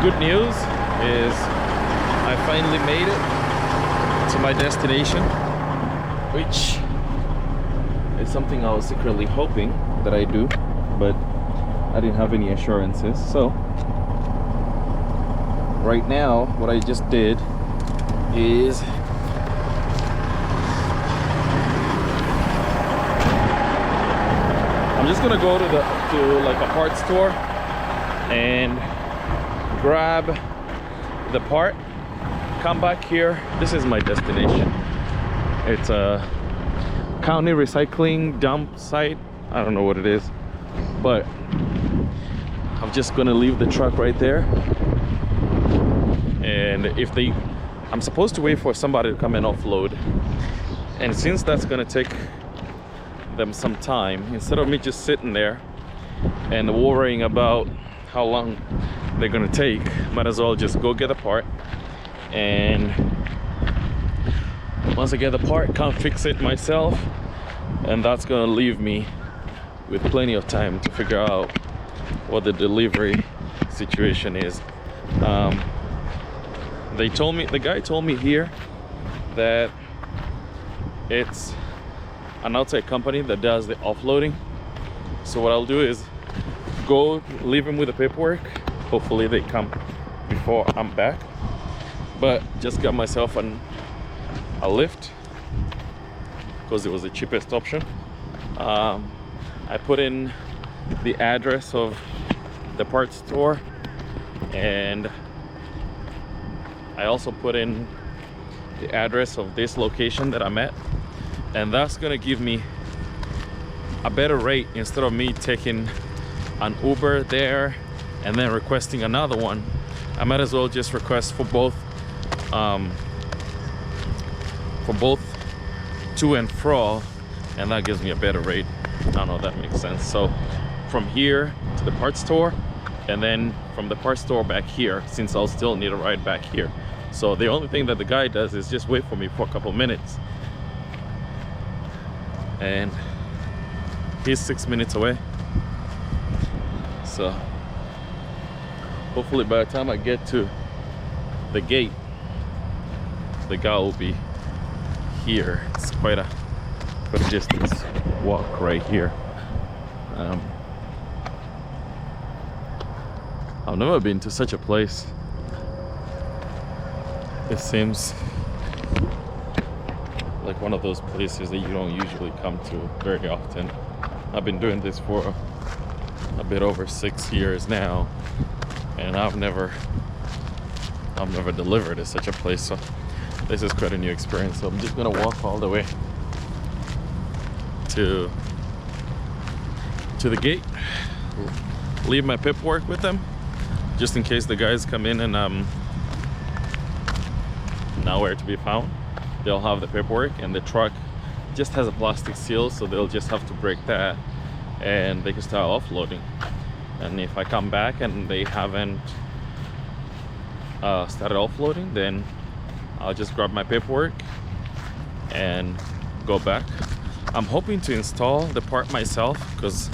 good news is I finally made it to my destination, which is something I was secretly hoping that I do, but I didn't have any assurances. So right now what I just did is I'm just gonna go to like a parts store and grab the part, come back here. This is my destination. It's a county recycling dump site. I don't know what it is, but I'm just gonna leave the truck right there. And I'm supposed to wait for somebody to come and offload, and since that's gonna take them some time, instead of me just sitting there and worrying about how long they're gonna take, might as well just go get a part, and once I get the part, come fix it myself, and that's gonna leave me with plenty of time to figure out what the delivery situation is. The guy told me here that it's an outside company that does the offloading. So what I'll do is go leave him with the paperwork. Hopefully they come before I'm back, but just got myself a lift because it was the cheapest option. I put in the address of the parts store, and I also put in the address of this location that I'm at, and that's gonna give me a better rate. Instead of me taking an Uber there and then requesting another one, I might as well just request for both to and fro, and that gives me a better rate. I don't know if that makes sense. So from here to the parts store, and then from the parts store back here, since I'll still need a ride back here. So the only thing that the guy does is just wait for me for a couple minutes, and he's 6 minutes away. So hopefully by the time I get to the gate, the guy will be here. It's quite a distance walk right here. I've never been to such a place. It seems like one of those places that you don't usually come to very often. I've been doing this for a bit over 6 years now, and I've never delivered at such a place. So this is quite a new experience. So I'm just gonna walk all the way to the gate, leave my paperwork with them, just in case the guys come in and nowhere to be found. They'll have the paperwork, and the truck just has a plastic seal, so they'll just have to break that and they can start offloading. And if I come back and they haven't started offloading, then I'll just grab my paperwork and go back. I'm hoping to install the part myself because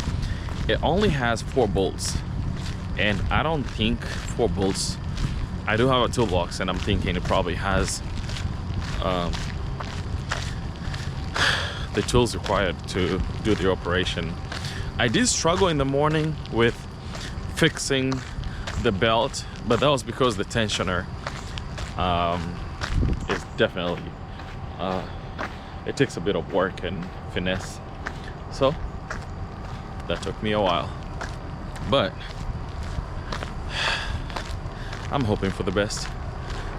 it only has 4 bolts, and I don't think 4 bolts. I do have a toolbox, and I'm thinking it probably has the tools required to do the operation. I did struggle in the morning with fixing the belt, but that was because the tensioner is definitely it takes a bit of work and finesse, so that took me a while, but I'm hoping for the best.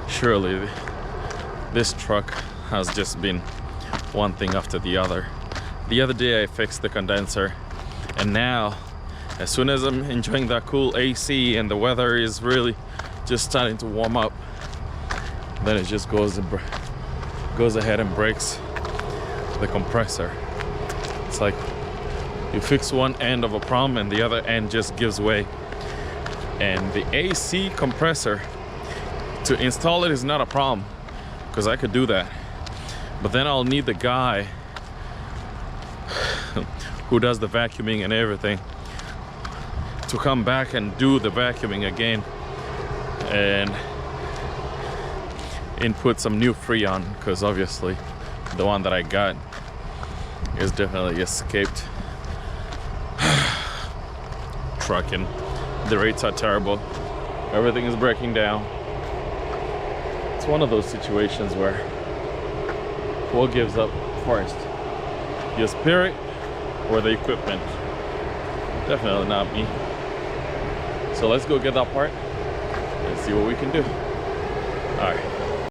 Surely this truck has just been one thing after the other. The other day I fixed the condenser, and now as soon as I'm enjoying that cool AC and the weather is really just starting to warm up, then it just goes ahead and breaks the compressor. It's like you fix one end of a problem and the other end just gives way. And the AC compressor, to install it is not a problem because I could do that, but then I'll need the guy who does the vacuuming and everything to come back and do the vacuuming again. and input some new Freon, because obviously the one that I got is definitely escaped trucking. The rates are terrible, everything is breaking down. It's one of those situations where what gives up first, your spirit or the equipment? Definitely not me. So let's go get that part and see what we can do. All right.